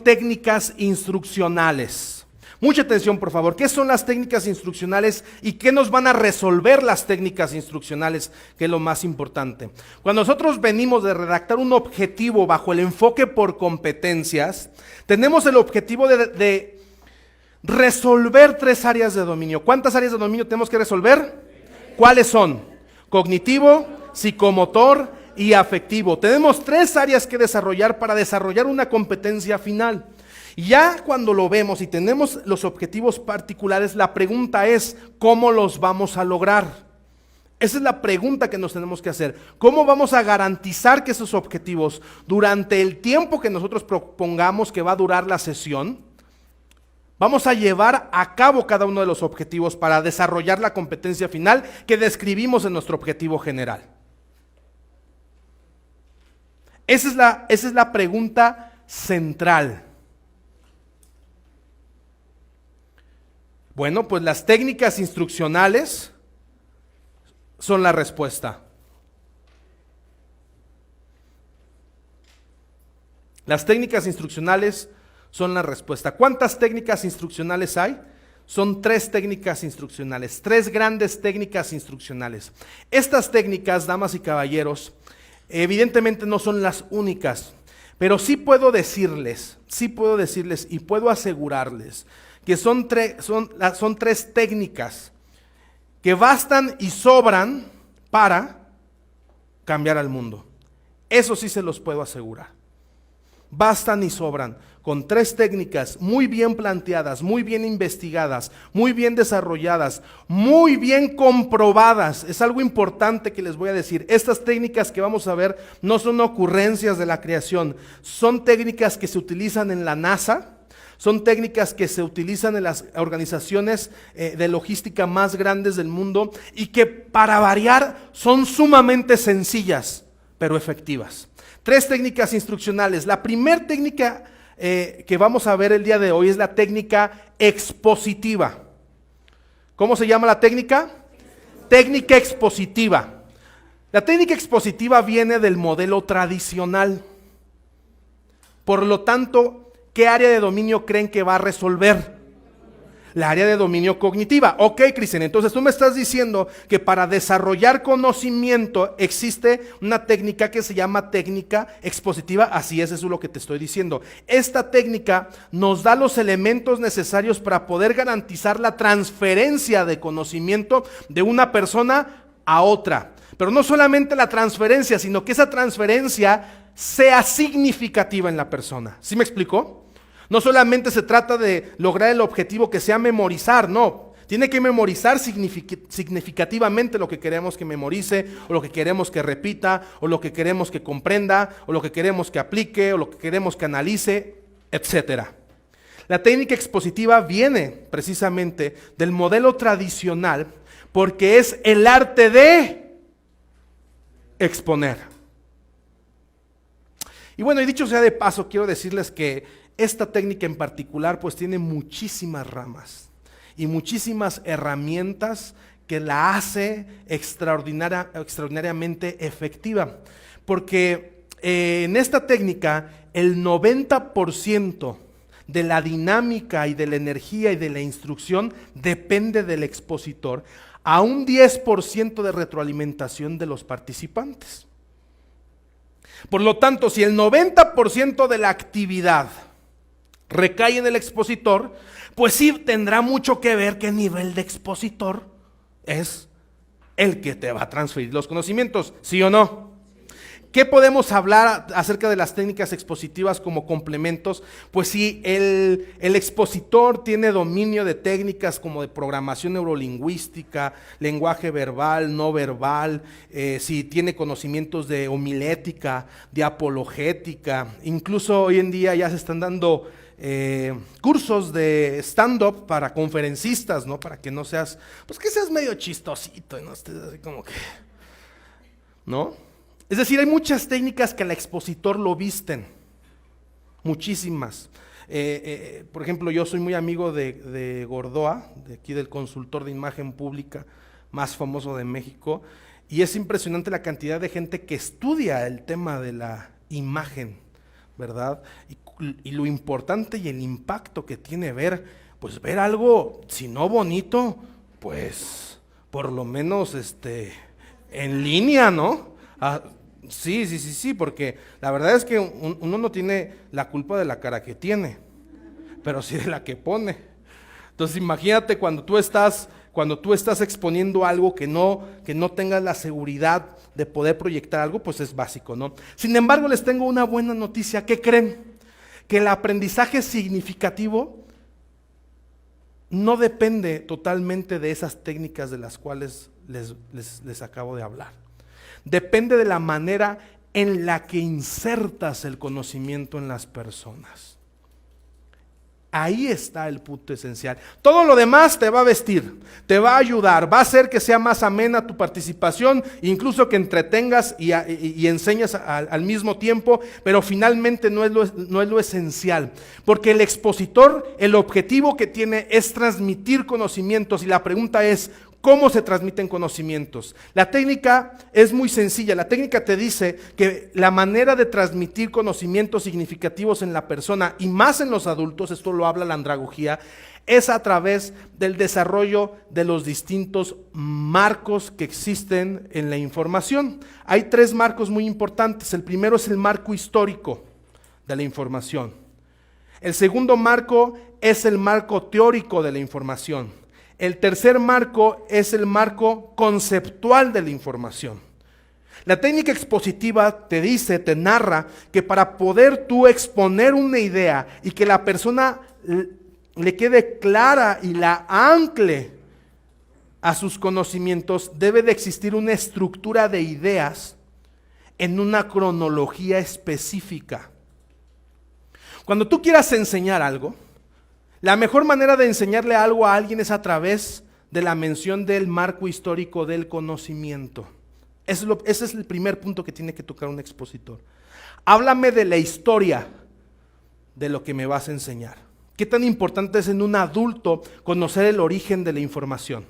Técnicas instruccionales. Mucha atención, por favor. ¿Qué son las técnicas instruccionales y qué nos van a resolver las técnicas instruccionales? Que es lo más importante. Cuando nosotros venimos de redactar un objetivo bajo el enfoque por competencias, tenemos el objetivo de resolver 3 áreas de dominio. ¿Cuántas áreas de dominio tenemos que resolver? ¿Cuáles son? Cognitivo, psicomotor y afectivo. Tenemos 3 áreas que desarrollar para desarrollar una competencia final. Ya cuando lo vemos y tenemos los objetivos particulares, la pregunta es, ¿cómo los vamos a lograr? Esa es la pregunta que nos tenemos que hacer. ¿Cómo vamos a garantizar que esos objetivos, durante el tiempo que nosotros propongamos que va a durar la sesión, vamos a llevar a cabo cada uno de los objetivos para desarrollar la competencia final que describimos en nuestro objetivo general? Esa es la pregunta central. Bueno, pues las técnicas instruccionales son la respuesta. Las técnicas instruccionales son la respuesta. ¿Cuántas técnicas instruccionales hay? Son 3 técnicas instruccionales, 3 grandes técnicas instruccionales. Estas técnicas, damas y caballeros, evidentemente no son las únicas, pero sí puedo decirles y puedo asegurarles que son 3 técnicas que bastan y sobran para cambiar al mundo. Eso sí se los puedo asegurar. Bastan y sobran con 3 técnicas muy bien planteadas, muy bien investigadas, muy bien desarrolladas, muy bien comprobadas. Es algo importante que les voy a decir. Estas técnicas que vamos a ver no son ocurrencias de la creación, son técnicas que se utilizan en la NASA. Son técnicas que se utilizan en las organizaciones de logística más grandes del mundo y que, para variar, son sumamente sencillas, pero efectivas. 3 técnicas instruccionales. La primera técnica que vamos a ver el día de hoy es la técnica expositiva. ¿Cómo se llama la técnica? Técnica expositiva. La técnica expositiva viene del modelo tradicional. Por lo tanto, ¿qué área de dominio creen que va a resolver? La área de dominio cognitiva. Ok, Cristian, entonces tú me estás diciendo que para desarrollar conocimiento existe una técnica que se llama técnica expositiva. Así es, eso es lo que te estoy diciendo. Esta técnica nos da los elementos necesarios para poder garantizar la transferencia de conocimiento de una persona a otra. Pero no solamente la transferencia, sino que esa transferencia sea significativa en la persona. ¿Sí me explicó? No solamente se trata de lograr el objetivo que sea memorizar, no. Tiene que memorizar significativamente lo que queremos que memorice, o lo que queremos que repita, o lo que queremos que comprenda, o lo que queremos que aplique, o lo que queremos que analice, etc. La técnica expositiva viene precisamente del modelo tradicional porque es el arte de exponer. Y bueno, y dicho sea de paso, quiero decirles que esta técnica en particular pues tiene muchísimas ramas y muchísimas herramientas que la hace extraordinariamente efectiva. Porque en esta técnica el 90% de la dinámica y de la energía y de la instrucción depende del expositor, a un 10% de retroalimentación de los participantes. Por lo tanto, si el 90% de la actividad recae en el expositor, pues sí tendrá mucho que ver qué nivel de expositor es el que te va a transferir los conocimientos, ¿sí o no? ¿Qué podemos hablar acerca de las técnicas expositivas como complementos? Pues si el expositor tiene dominio de técnicas como de programación neurolingüística, lenguaje verbal, no verbal, si tiene conocimientos de homilética, de apologética, incluso hoy en día ya se están dando cursos de stand-up para conferencistas, ¿no? Para que no seas, pues que seas medio chistosito y no estés así como que, ¿no? Es decir, hay muchas técnicas que al expositor lo visten, muchísimas. Por ejemplo, yo soy muy amigo de Gordoa, de aquí del consultor de imagen pública más famoso de México, y es impresionante la cantidad de gente que estudia el tema de la imagen, ¿verdad? Y y lo importante y el impacto que tiene ver algo, si no bonito, pues por lo menos en línea, ¿no? Sí, porque la verdad es que uno no tiene la culpa de la cara que tiene, pero sí de la que pone. Entonces imagínate cuando tú estás exponiendo algo que no tengas la seguridad de poder proyectar algo, pues es básico, ¿no? Sin embargo, les tengo una buena noticia. ¿Qué creen? Que el aprendizaje significativo no depende totalmente de esas técnicas de las cuales les acabo de hablar. Depende de la manera en la que insertas el conocimiento en las personas. Ahí está el punto esencial. Todo lo demás te va a vestir, te va a ayudar, va a hacer que sea más amena tu participación, incluso que entretengas y enseñas al mismo tiempo, pero finalmente no es lo esencial. Porque el expositor, el objetivo que tiene es transmitir conocimientos y la pregunta es, ¿cómo se transmiten conocimientos? La técnica es muy sencilla. La técnica te dice que la manera de transmitir conocimientos significativos en la persona y más en los adultos, esto lo habla la andragogía, es a través del desarrollo de los distintos marcos que existen en la información. Hay 3 marcos muy importantes. El primero es el marco histórico de la información. El segundo marco es el marco teórico de la información. El tercer marco es el marco conceptual de la información. La técnica expositiva te dice, te narra que para poder tú exponer una idea y que la persona le quede clara y la ancle a sus conocimientos, debe de existir una estructura de ideas en una cronología específica. Cuando tú quieras enseñar algo, la mejor manera de enseñarle algo a alguien es a través de la mención del marco histórico del conocimiento. Ese es el primer punto que tiene que tocar un expositor. Háblame de la historia de lo que me vas a enseñar. ¿Qué tan importante es en un adulto conocer el origen de la información?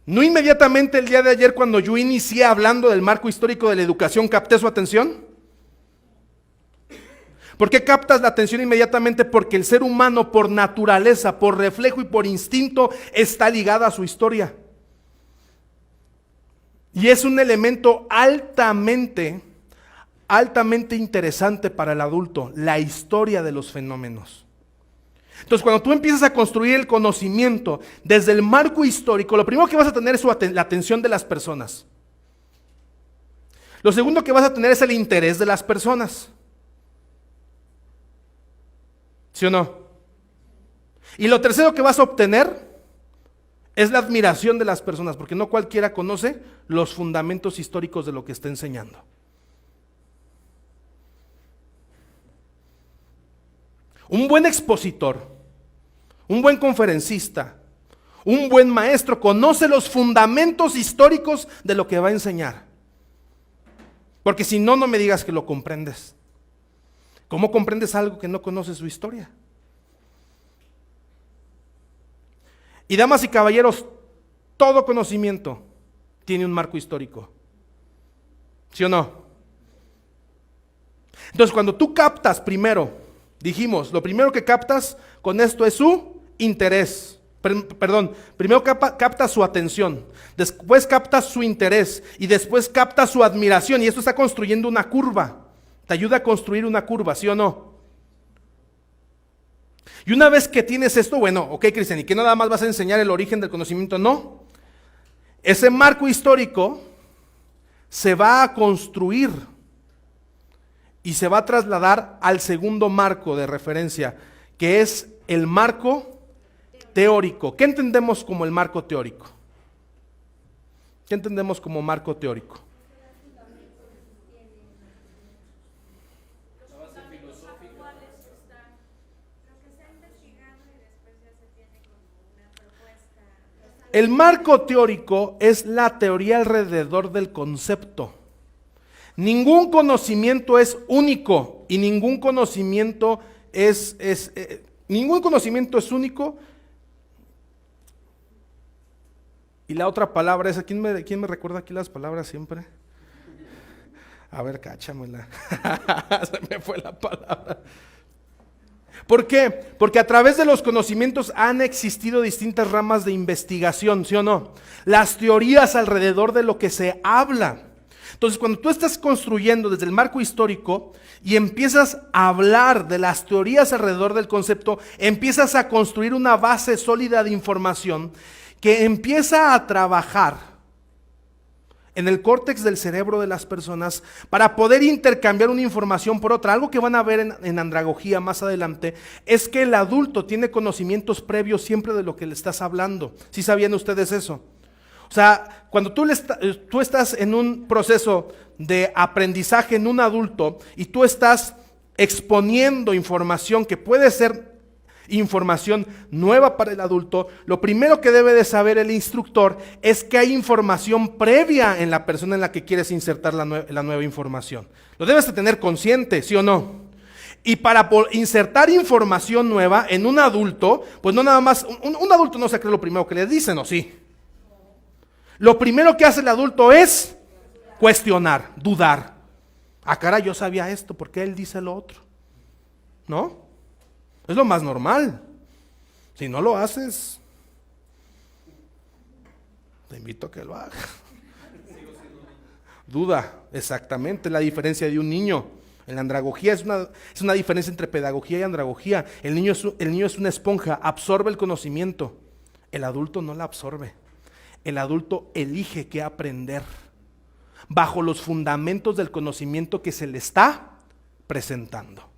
¿No inmediatamente el día de ayer cuando yo inicié hablando del marco histórico de la educación capté su atención? ¿Por qué captas la atención inmediatamente? Porque el ser humano por naturaleza, por reflejo y por instinto está ligado a su historia. Y es un elemento altamente interesante para el adulto, la historia de los fenómenos. Entonces, cuando tú empiezas a construir el conocimiento desde el marco histórico, lo primero que vas a tener es la atención de las personas. Lo segundo que vas a tener es el interés de las personas. ¿Sí o no? Y lo tercero que vas a obtener es la admiración de las personas, porque no cualquiera conoce los fundamentos históricos de lo que está enseñando. Un buen expositor, un buen conferencista, un buen maestro conoce los fundamentos históricos de lo que va a enseñar. Porque si no, no me digas que lo comprendes. ¿Cómo comprendes algo que no conoce su historia? Y damas y caballeros, todo conocimiento tiene un marco histórico. ¿Sí o no? Entonces, cuando tú captas primero, dijimos, lo primero que captas con esto es su interés. Primero captas su atención, después captas su interés y después captas su admiración. Y esto está construyendo una curva. Te ayuda a construir una curva, ¿sí o no? Y una vez que tienes esto, bueno, ok, Cristian, ¿y que nada más vas a enseñar el origen del conocimiento? No. Ese marco histórico se va a construir y se va a trasladar al segundo marco de referencia, que es el marco teórico. ¿Qué entendemos como el marco teórico? ¿Qué entendemos como marco teórico? El marco teórico es la teoría alrededor del concepto. Ningún conocimiento es único y ningún conocimiento es único Y la otra palabra es, ¿quién me recuerda aquí las palabras siempre? A ver, cáchamela. Se me fue la palabra. ¿Por qué? Porque a través de los conocimientos han existido distintas ramas de investigación, ¿sí o no? Las teorías alrededor de lo que se habla. Entonces, cuando tú estás construyendo desde el marco histórico y empiezas a hablar de las teorías alrededor del concepto, empiezas a construir una base sólida de información que empieza a trabajar en el córtex del cerebro de las personas para poder intercambiar una información por otra. Algo que van a ver en andragogía más adelante es que el adulto tiene conocimientos previos siempre de lo que le estás hablando. ¿Sí sabían ustedes eso? O sea, cuando tú estás en un proceso de aprendizaje en un adulto y tú estás exponiendo información que puede ser información nueva para el adulto, lo primero que debe de saber el instructor es que hay información previa en la persona en la que quieres insertar la nueva información. Lo debes de tener consciente, ¿sí o no? Y para insertar información nueva en un adulto, pues no nada más, un adulto no se cree lo primero que le dicen, ¿o sí? Lo primero que hace el adulto es cuestionar, dudar. Ah, caray, yo sabía esto, ¿por qué él dice lo otro? ¿No? Es lo más normal. Si no lo haces, te invito a que lo hagas. Duda, exactamente, la diferencia de un niño. En la andragogía es una diferencia entre pedagogía y andragogía. El niño es una esponja, absorbe el conocimiento. El adulto no la absorbe. El adulto elige qué aprender bajo los fundamentos del conocimiento que se le está presentando.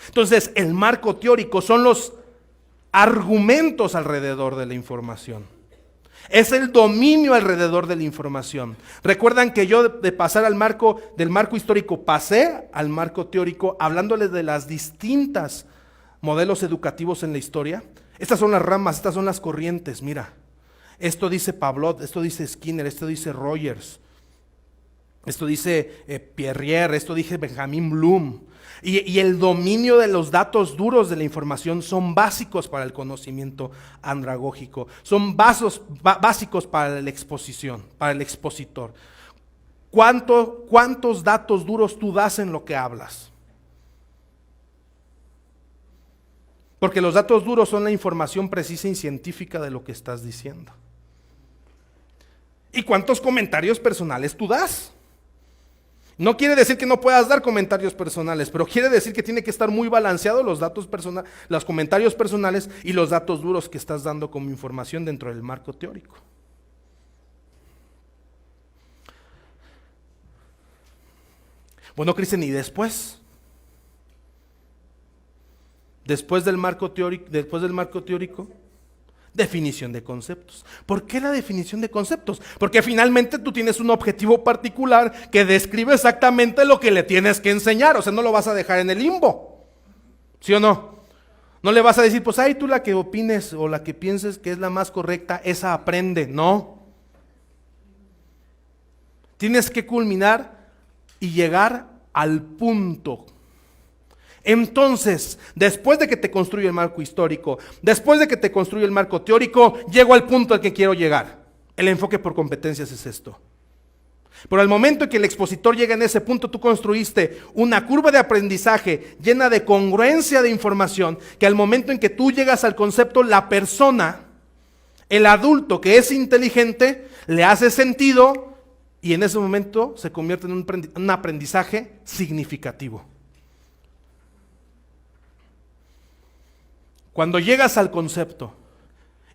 Entonces, el marco teórico son los argumentos alrededor de la información. Es el dominio alrededor de la información. Recuerdan que yo de pasar del marco histórico pasé al marco teórico hablándoles de las distintas modelos educativos en la historia. Estas son las ramas, estas son las corrientes, mira. Esto dice Pavlov, esto dice Skinner, esto dice Rogers, esto dice Pierrier, esto dice Benjamin Bloom. Y el dominio de los datos duros de la información son básicos para el conocimiento andragógico, son básicos para la exposición, para el expositor. ¿Cuántos datos duros tú das en lo que hablas? Porque los datos duros son la información precisa y científica de lo que estás diciendo. ¿Y cuántos comentarios personales tú das? No quiere decir que no puedas dar comentarios personales, pero quiere decir que tiene que estar muy balanceado los comentarios personales y los datos duros que estás dando como información dentro del marco teórico. Bueno, Cristian, ¿y después? Después del marco teórico, definición de conceptos. ¿Por qué la definición de conceptos? Porque finalmente tú tienes un objetivo particular que describe exactamente lo que le tienes que enseñar. O sea, no lo vas a dejar en el limbo. ¿Sí o no? No le vas a decir, pues ahí tú la que opines o la que pienses que es la más correcta, esa aprende. No. Tienes que culminar y llegar al punto. Entonces, después de que te construye el marco histórico, después de que te construye el marco teórico, llego al punto al que quiero llegar. El enfoque por competencias es esto. Pero al momento en que el expositor llega en ese punto, tú construiste una curva de aprendizaje llena de congruencia de información, que al momento en que tú llegas al concepto, la persona, el adulto que es inteligente, le hace sentido y en ese momento se convierte en un aprendizaje significativo. Cuando llegas al concepto,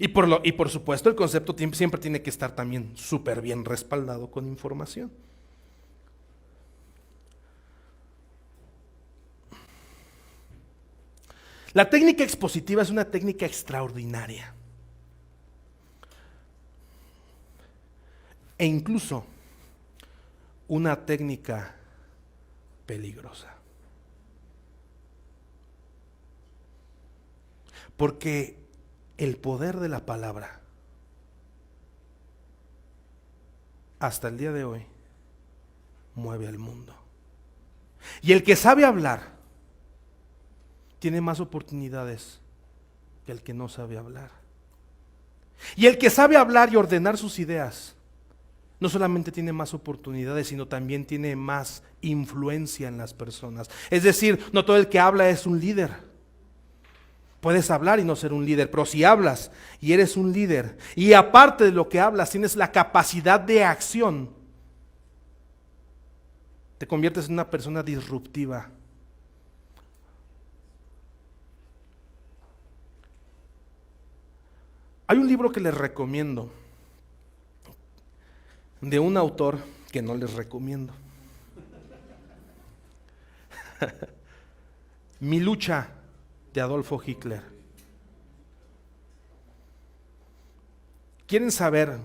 y por supuesto el concepto siempre tiene que estar también súper bien respaldado con información. La técnica expositiva es una técnica extraordinaria. E incluso una técnica peligrosa. Porque el poder de la palabra, hasta el día de hoy, mueve al mundo. Y el que sabe hablar, tiene más oportunidades que el que no sabe hablar. Y el que sabe hablar y ordenar sus ideas, no solamente tiene más oportunidades, sino también tiene más influencia en las personas. Es decir, no todo el que habla es un líder. Puedes hablar y no ser un líder, pero si hablas y eres un líder, y aparte de lo que hablas, tienes la capacidad de acción, te conviertes en una persona disruptiva. Hay un libro que les recomiendo, de un autor que no les recomiendo. Mi lucha, de Adolfo Hitler. ¿Quieren saber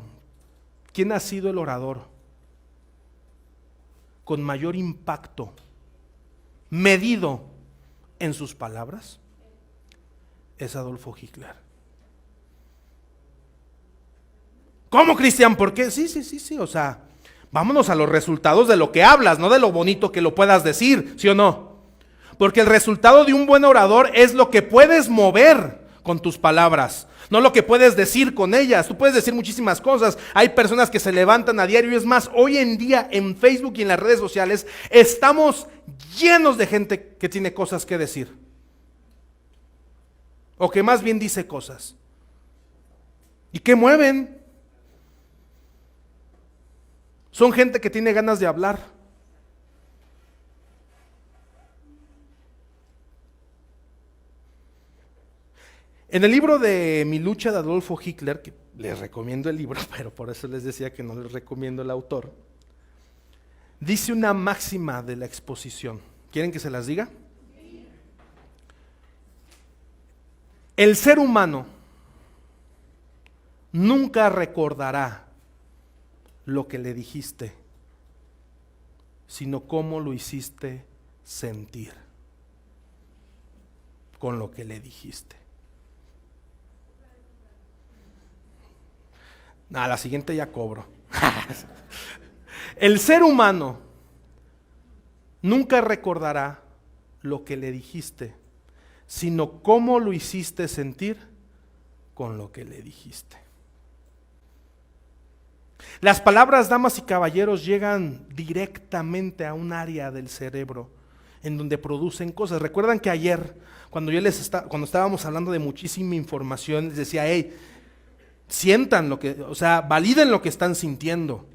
quién ha sido el orador con mayor impacto medido en sus palabras? Es Adolfo Hitler. ¿Cómo, Cristian? ¿Por qué? Sí. O sea, vámonos a los resultados de lo que hablas, no de lo bonito que lo puedas decir, ¿sí o no? Porque el resultado de un buen orador es lo que puedes mover con tus palabras, no lo que puedes decir con ellas. Tú puedes decir muchísimas cosas. Hay personas que se levantan a diario, y es más, hoy en día en Facebook y en las redes sociales estamos llenos de gente que tiene cosas que decir, o que más bien dice cosas. ¿Y qué mueven? Son gente que tiene ganas de hablar. En el libro de Mi lucha, de Adolfo Hitler, que les recomiendo el libro, pero por eso les decía que no les recomiendo el autor, dice una máxima de la exposición. ¿Quieren que se las diga? El ser humano nunca recordará lo que le dijiste, sino cómo lo hiciste sentir con lo que le dijiste. A la siguiente ya cobro. El ser humano nunca recordará lo que le dijiste, sino cómo lo hiciste sentir con lo que le dijiste. Las palabras, damas y caballeros, llegan directamente a un área del cerebro en donde producen cosas. Recuerdan que ayer, cuando estábamos hablando de muchísima información, les decía, hey, sientan validen lo que están sintiendo.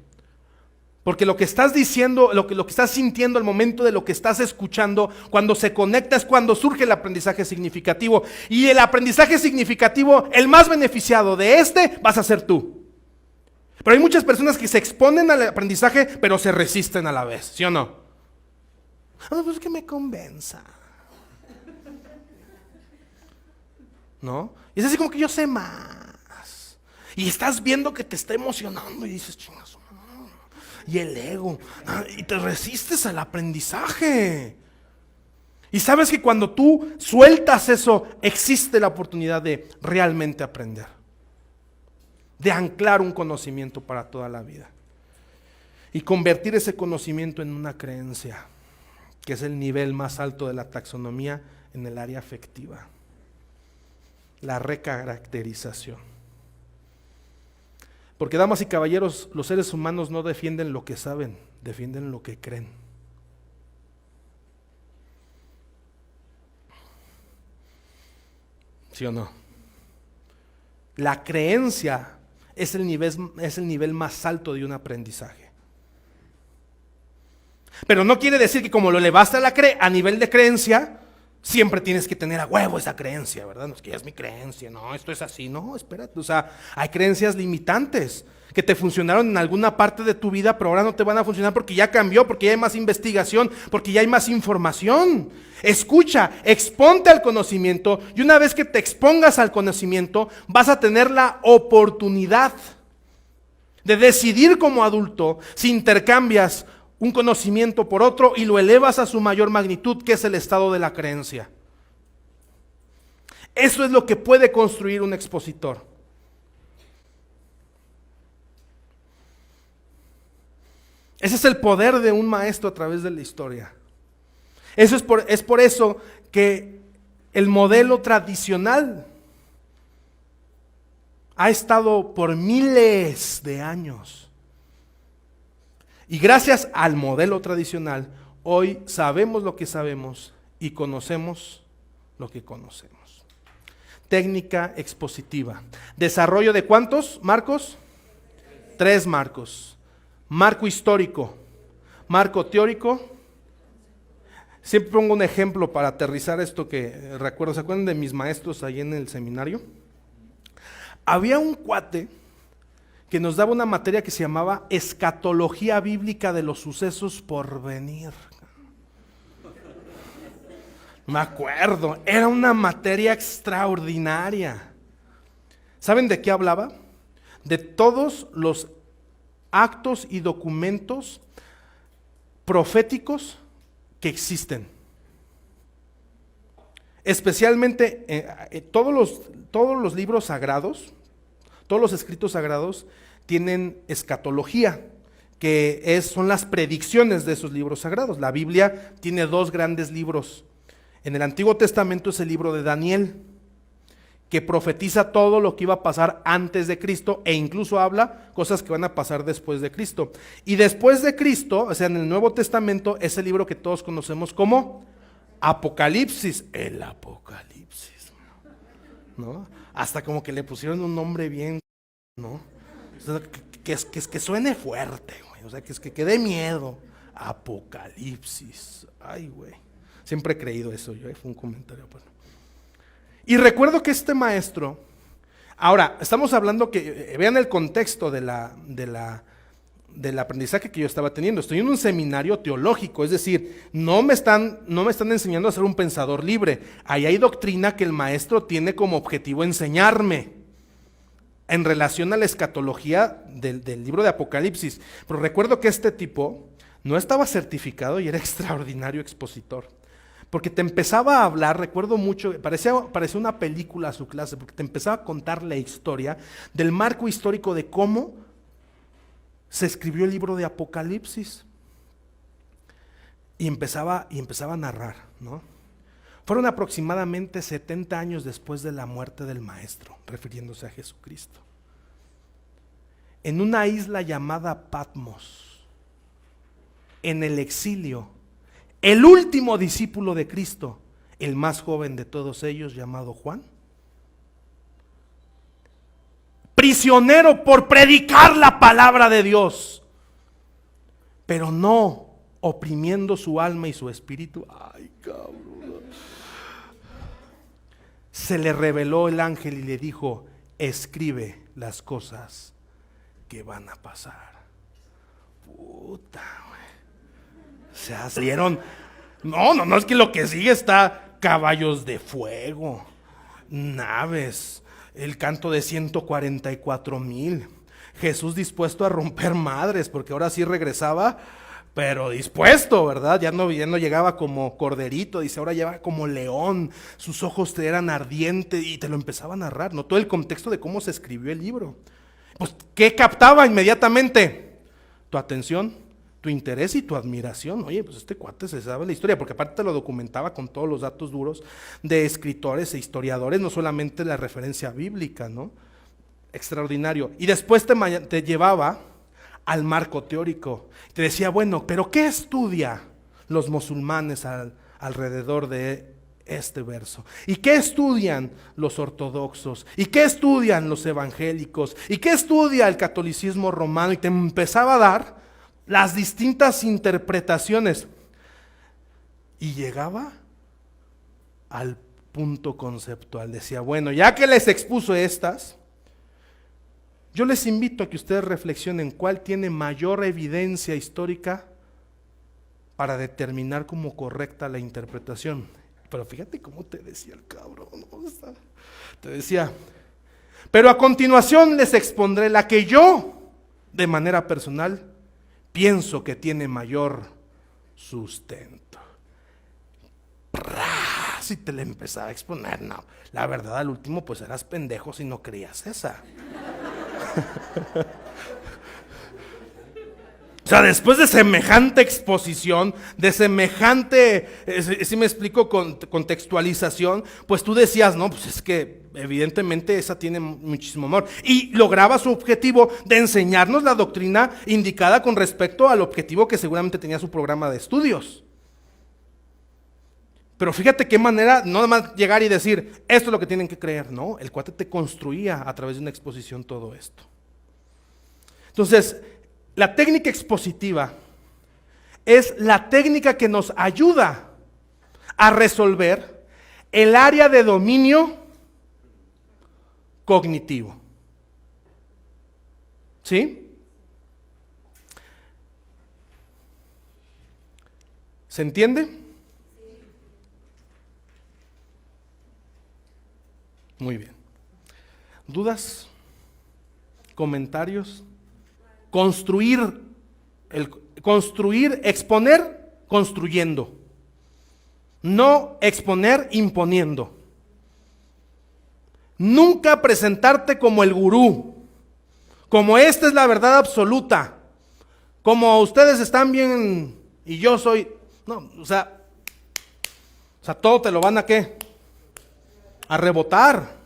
Porque lo que estás diciendo, lo que estás sintiendo al momento de lo que estás escuchando, cuando se conecta es cuando surge el aprendizaje significativo. Y el aprendizaje significativo, el más beneficiado de vas a ser tú. Pero hay muchas personas que se exponen al aprendizaje, pero se resisten a la vez, ¿sí o no? Pues que me convenza. ¿No? Y es así como que yo sé más. Y estás viendo que te está emocionando y dices, chingas. Y el ego. Y te resistes al aprendizaje. Y sabes que cuando tú sueltas eso, existe la oportunidad de realmente aprender. De anclar un conocimiento para toda la vida. Y convertir ese conocimiento en una creencia, que es el nivel más alto de la taxonomía en el área afectiva. La recaracterización. Porque, damas y caballeros, los seres humanos no defienden lo que saben, defienden lo que creen. ¿Sí o no? La creencia es el nivel más alto de un aprendizaje. Pero no quiere decir que como lo elevaste a nivel de creencia, siempre tienes que tener a huevo esa creencia, ¿verdad? No es que ya es mi creencia, no, esto es así, no, espérate. O sea, hay creencias limitantes que te funcionaron en alguna parte de tu vida, pero ahora no te van a funcionar porque ya cambió, porque ya hay más investigación, porque ya hay más información. Escucha, exponte al conocimiento, y una vez que te expongas al conocimiento, vas a tener la oportunidad de decidir como adulto si intercambias un conocimiento por otro y lo elevas a su mayor magnitud, que es el estado de la creencia. Eso es lo que puede construir un expositor. Ese es el poder de un maestro a través de la historia. Es por eso que el modelo tradicional ha estado por miles de años. Y gracias al modelo tradicional, hoy sabemos lo que sabemos y conocemos lo que conocemos. Técnica expositiva. ¿Desarrollo de cuántos marcos? 3 marcos. Marco histórico, marco teórico. Siempre pongo un ejemplo para aterrizar esto que recuerdo. ¿Se acuerdan de mis maestros ahí en el seminario? Había un cuate que nos daba una materia que se llamaba escatología bíblica de los sucesos por venir. Me acuerdo, era una materia extraordinaria. ¿Saben de qué hablaba? De todos los actos y documentos proféticos que existen. Especialmente todos los libros sagrados, todos los escritos sagrados tienen escatología, que son las predicciones de esos libros sagrados. La Biblia tiene 2 grandes libros. En el Antiguo Testamento es el libro de Daniel, que profetiza todo lo que iba a pasar antes de Cristo e incluso habla cosas que van a pasar después de Cristo. Y después de Cristo, o sea, en el Nuevo Testamento, es el libro que todos conocemos como Apocalipsis. El Apocalipsis, ¿no? Hasta como que le pusieron un nombre bien, ¿no? O sea, que suene fuerte, güey. O sea, que dé miedo. Apocalipsis. Ay, güey. Siempre he creído eso yo, fue un comentario. Bueno. Y recuerdo que este maestro, ahora, estamos hablando que, vean el contexto del aprendizaje que yo estaba teniendo. Estoy en un seminario teológico, es decir, no me están enseñando a ser un pensador libre. Ahí hay doctrina que el maestro tiene como objetivo enseñarme en relación a la escatología del libro de Apocalipsis. Pero recuerdo que este tipo no estaba certificado y era extraordinario expositor. Porque te empezaba a hablar, recuerdo mucho, parecía una película a su clase, porque te empezaba a contar la historia del marco histórico de cómo se escribió el libro de Apocalipsis. Y empezaba a narrar, ¿no? Fueron aproximadamente 70 años después de la muerte del maestro, refiriéndose a Jesucristo. En una isla llamada Patmos, en el exilio, el último discípulo de Cristo, el más joven de todos ellos, llamado Juan, prisionero por predicar la palabra de Dios, pero no oprimiendo su alma y su espíritu. Ay, cabrón. Se le reveló el ángel y le dijo: escribe las cosas que van a pasar. Puta, güey. Se salieron. No, es que lo que sigue está caballos de fuego, naves, el canto de 144,000. Jesús dispuesto a romper madres, porque ahora sí regresaba, pero dispuesto, ¿verdad? Ya no llegaba como corderito, dice, ahora lleva como león, sus ojos eran ardientes, y te lo empezaba a narrar, ¿no? Todo el contexto de cómo se escribió el libro. Pues, ¿qué captaba inmediatamente? Tu atención, tu interés y tu admiración. Oye, pues este cuate se sabe la historia, porque aparte te lo documentaba con todos los datos duros de escritores e historiadores, no solamente la referencia bíblica, ¿no? Extraordinario. Y después te llevaba al marco teórico. Te decía, bueno, pero ¿qué estudia los musulmanes alrededor de este verso? ¿Y qué estudian los ortodoxos? ¿Y qué estudian los evangélicos? ¿Y qué estudia el catolicismo romano? Y te empezaba a dar las distintas interpretaciones. Y llegaba al punto conceptual. Decía, bueno, ya que les expuso estas, yo les invito a que ustedes reflexionen cuál tiene mayor evidencia histórica para determinar como correcta la interpretación. Pero fíjate cómo te decía el cabrón, ¿no? Te decía, pero a continuación les expondré la que yo, de manera personal, pienso que tiene mayor sustento. Si te le empezaba a exponer, no, la verdad al último pues eras pendejo si no creías esa. O sea, después de semejante exposición, de semejante, si me explico, contextualización, pues tú decías, no, pues es que evidentemente esa tiene muchísimo amor. Y lograba su objetivo de enseñarnos la doctrina indicada con respecto al objetivo que seguramente tenía su programa de estudios. Pero fíjate qué manera, no nada más llegar y decir, esto es lo que tienen que creer, no, el cuate te construía a través de una exposición todo esto. Entonces, la técnica expositiva es la técnica que nos ayuda a resolver el área de dominio cognitivo. ¿Sí? ¿Se entiende? Muy bien. ¿Dudas? ¿Comentarios? Construir, exponer, construyendo. No exponer imponiendo. Nunca presentarte como el gurú, como esta es la verdad absoluta, como ustedes están bien y yo soy, no, o sea, todo te lo van a ¿qué? A rebotar.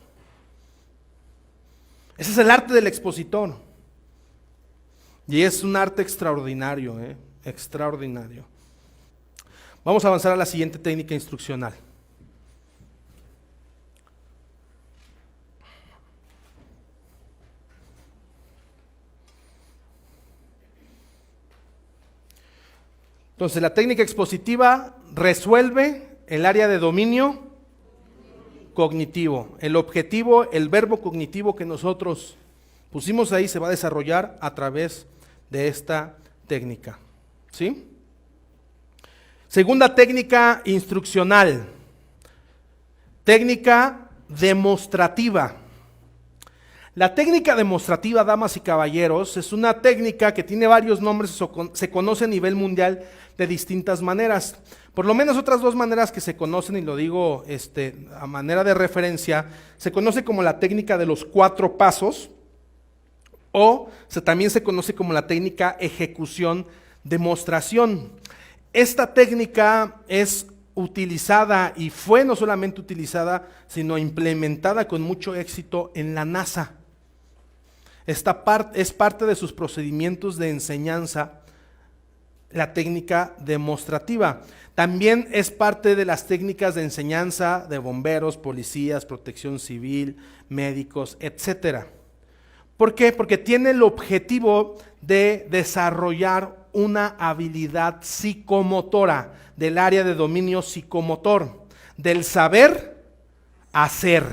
Ese es el arte del expositor. Y es un arte extraordinario, extraordinario. Vamos a avanzar a la siguiente técnica instruccional. Entonces, la técnica expositiva resuelve el área de dominio cognitivo. El objetivo, el verbo cognitivo que nosotros pusimos ahí se va a desarrollar a través de esta técnica. ¿Sí? Segunda técnica instruccional. Técnica demostrativa. La técnica demostrativa, damas y caballeros, es una técnica que tiene varios nombres, se conoce a nivel mundial de distintas maneras. Por lo menos otras dos maneras que se conocen, y lo digo a manera de referencia, se conoce como la técnica de los 4 pasos, o también se conoce como la técnica ejecución-demostración. Esta técnica es utilizada y fue no solamente utilizada, sino implementada con mucho éxito en la NASA. Esta es parte de sus procedimientos de enseñanza, la técnica demostrativa. También es parte de las técnicas de enseñanza de bomberos, policías, protección civil, médicos, etcétera. ¿Por qué? Porque tiene el objetivo de desarrollar una habilidad psicomotora del área de dominio psicomotor, del saber hacer.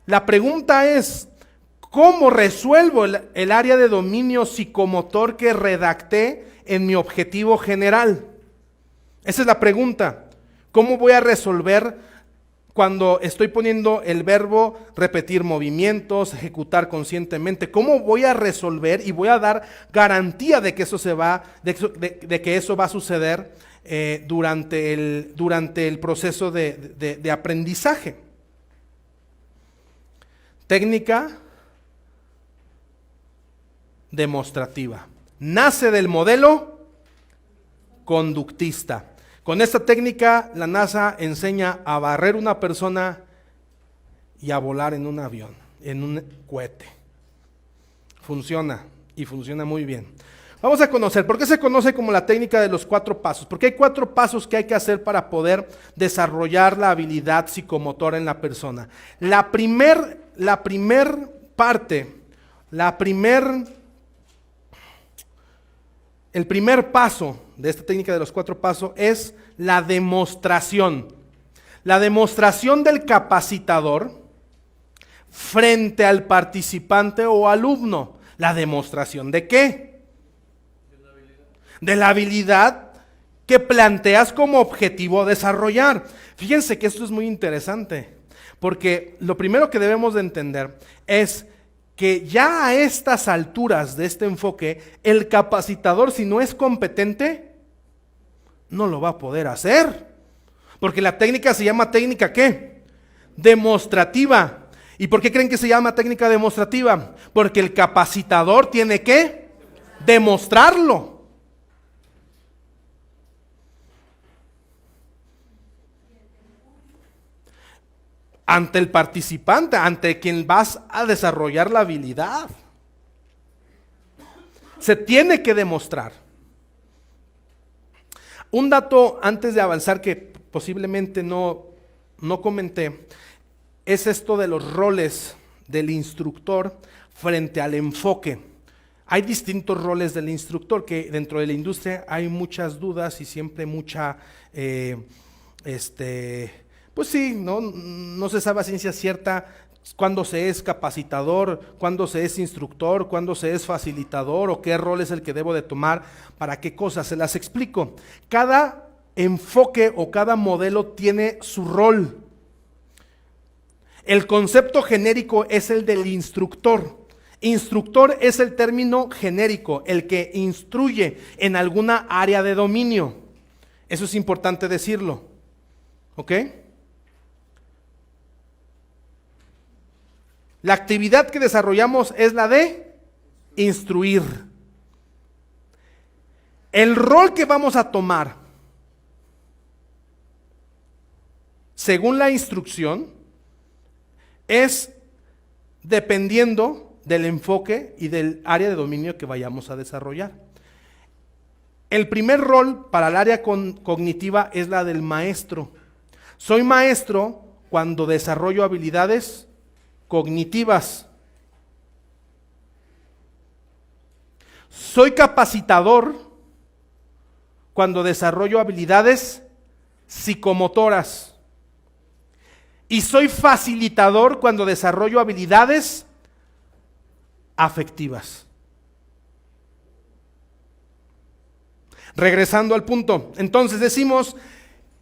La pregunta es, ¿cómo resuelvo el área de dominio psicomotor que redacté en mi objetivo general? Esa es la pregunta. ¿Cómo voy a resolver cuando estoy poniendo el verbo repetir movimientos, ejecutar conscientemente? ¿Cómo voy a resolver y voy a dar garantía de que eso de que eso va a suceder durante el proceso de aprendizaje? Técnica demostrativa. Nace del modelo conductista. Con esta técnica, la NASA enseña a barrer una persona y a volar en un avión, en un cohete. Funciona y funciona muy bien. Vamos a conocer, ¿por qué se conoce como la técnica de los 4 pasos? Porque hay 4 pasos que hay que hacer para poder desarrollar la habilidad psicomotora en la persona. El primer paso de esta técnica de los 4 pasos es la demostración. La demostración del capacitador frente al participante o alumno. ¿La demostración de qué? De la habilidad que planteas como objetivo a desarrollar. Fíjense que esto es muy interesante, porque lo primero que debemos de entender es que ya a estas alturas de este enfoque, el capacitador, si no es competente, no lo va a poder hacer. Porque la técnica se llama técnica ¿qué? Demostrativa. ¿Y por qué creen que se llama técnica demostrativa? Porque el capacitador tiene que demostrarlo. ante el participante, ante quien vas a desarrollar la habilidad. Se tiene que demostrar. Un dato antes de avanzar que posiblemente no comenté, es esto de los roles del instructor frente al enfoque. Hay distintos roles del instructor que dentro de la industria hay muchas dudas y siempre mucha, pues sí, no se sabe a ciencia cierta cuándo se es capacitador, cuándo se es instructor, cuándo se es facilitador o qué rol es el que debo de tomar, para qué cosas. Se las explico. Cada enfoque o cada modelo tiene su rol. El concepto genérico es el del instructor. Instructor es el término genérico, el que instruye en alguna área de dominio. Eso es importante decirlo. ¿Ok? La actividad que desarrollamos es la de instruir. El rol que vamos a tomar según la instrucción es dependiendo del enfoque y del área de dominio que vayamos a desarrollar. El primer rol para el área cognitiva es la del maestro. Soy maestro cuando desarrollo habilidades cognitivas. Soy capacitador cuando desarrollo habilidades psicomotoras. Y soy facilitador cuando desarrollo habilidades afectivas. Regresando al punto, entonces decimos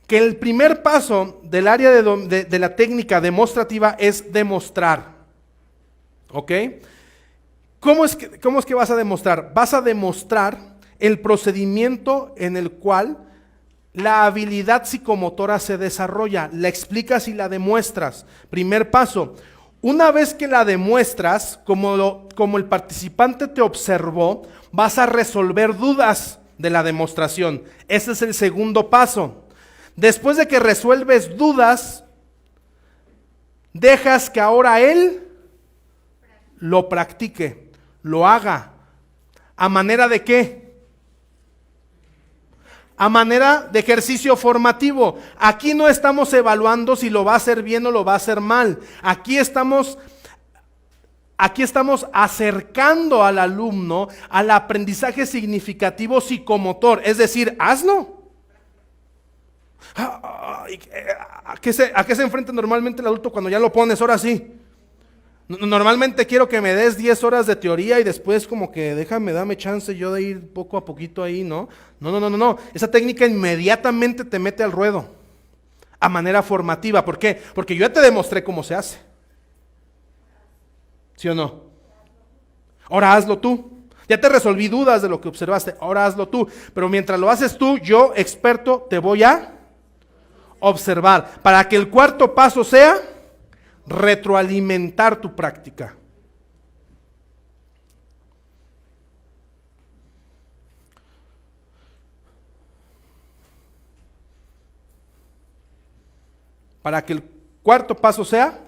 que el primer paso del área de la técnica demostrativa es demostrar. ¿Ok? ¿Cómo es que vas a demostrar? Vas a demostrar el procedimiento en el cual la habilidad psicomotora se desarrolla. La explicas y la demuestras. Primer paso. Una vez que la demuestras, como el participante te observó, vas a resolver dudas de la demostración. Ese es el segundo paso. Después de que resuelves dudas, dejas que ahora él lo practique, lo haga. ¿A manera de qué? A manera de ejercicio formativo. Aquí no estamos evaluando si lo va a hacer bien o lo va a hacer mal. Aquí estamos acercando al alumno al aprendizaje significativo psicomotor. Es decir, hazlo. ¿A qué se enfrenta normalmente el adulto cuando ya lo pones? Ahora sí. Normalmente quiero que me des 10 horas de teoría y después como que dame chance yo de ir poco a poquito ahí, ¿no? No. Esa técnica inmediatamente te mete al ruedo. A manera formativa. ¿Por qué? Porque yo ya te demostré cómo se hace. ¿Sí o no? Ahora hazlo tú. Ya te resolví dudas de lo que observaste. Ahora hazlo tú. Pero mientras lo haces tú, yo, experto, te voy a observar. Para que el cuarto paso sea retroalimentar tu práctica. Para que el cuarto paso sea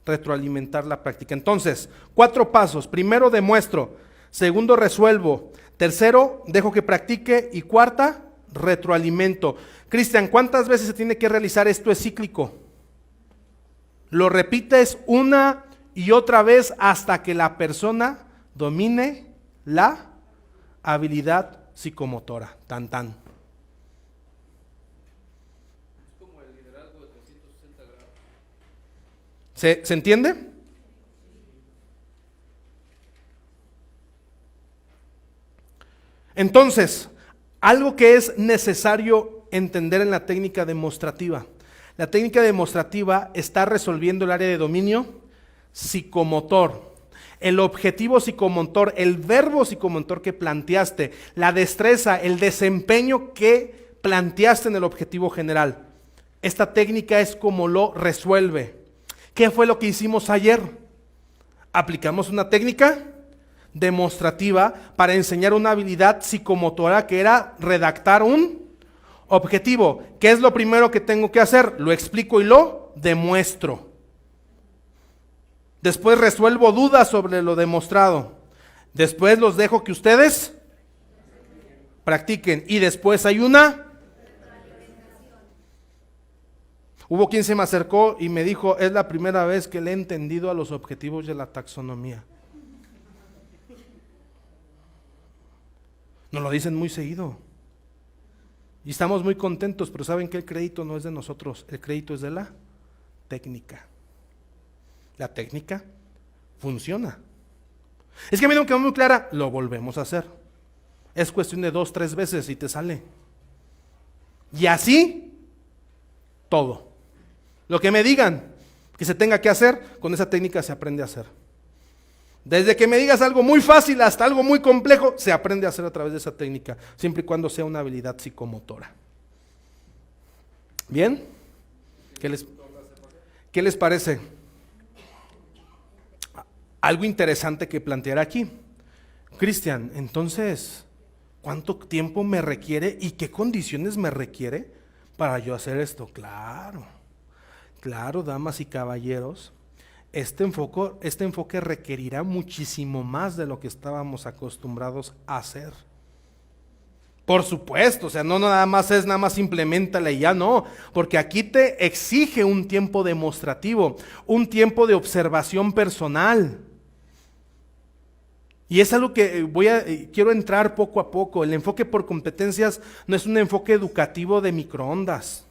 retroalimentar la práctica. Entonces, 4 pasos. Primero, demuestro. Segundo, resuelvo. Tercero, dejo que practique. Y cuarta, retroalimento. Cristian, ¿cuántas veces se tiene que realizar esto? Es cíclico. Lo repites una y otra vez hasta que la persona domine la habilidad psicomotora. Tan. ¿Se entiende? Entonces, algo que es necesario entender en la técnica demostrativa. La técnica demostrativa está resolviendo el área de dominio psicomotor. El objetivo psicomotor, el verbo psicomotor que planteaste, la destreza, el desempeño que planteaste en el objetivo general. Esta técnica es como lo resuelve. ¿Qué fue lo que hicimos ayer? Aplicamos una técnica demostrativa para enseñar una habilidad psicomotora que era redactar un objetivo. ¿Qué es lo primero que tengo que hacer? Lo explico y lo demuestro. Después resuelvo dudas sobre lo demostrado. Después los dejo que ustedes practiquen. Y después hay una. Hubo quien se me acercó y me dijo, es la primera vez que le he entendido a los objetivos de la taxonomía. Nos lo dicen muy seguido. Y estamos muy contentos, pero saben que el crédito no es de nosotros, el crédito es de la técnica. La técnica funciona. Es que a mí no me quedó muy clara, lo volvemos a hacer. Es cuestión de 2, 3 veces y te sale. Y así, todo. Lo que me digan que se tenga que hacer, con esa técnica se aprende a hacer. Desde que me digas algo muy fácil hasta algo muy complejo, se aprende a hacer a través de esa técnica, siempre y cuando sea una habilidad psicomotora. ¿Bien? ¿Qué les parece? Algo interesante que plantear aquí. Cristian, entonces, ¿cuánto tiempo me requiere y qué condiciones me requiere para yo hacer esto? Claro, damas y caballeros, este enfoque requerirá muchísimo más de lo que estábamos acostumbrados a hacer. Por supuesto, o sea, no nada más implementala y ya no, porque aquí te exige un tiempo demostrativo, un tiempo de observación personal. Y es algo que quiero entrar poco a poco. El enfoque por competencias no es un enfoque educativo de microondas.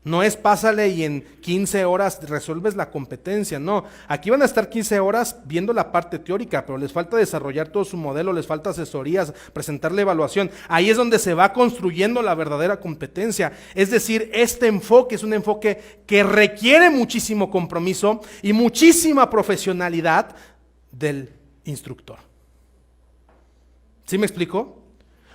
No es pásale y en 15 horas resuelves la competencia, no. Aquí van a estar 15 horas viendo la parte teórica, pero les falta desarrollar todo su modelo, les falta asesorías, presentar la evaluación. Ahí es donde se va construyendo la verdadera competencia. Es decir, este enfoque es un enfoque que requiere muchísimo compromiso y muchísima profesionalidad del instructor. ¿Sí me explico?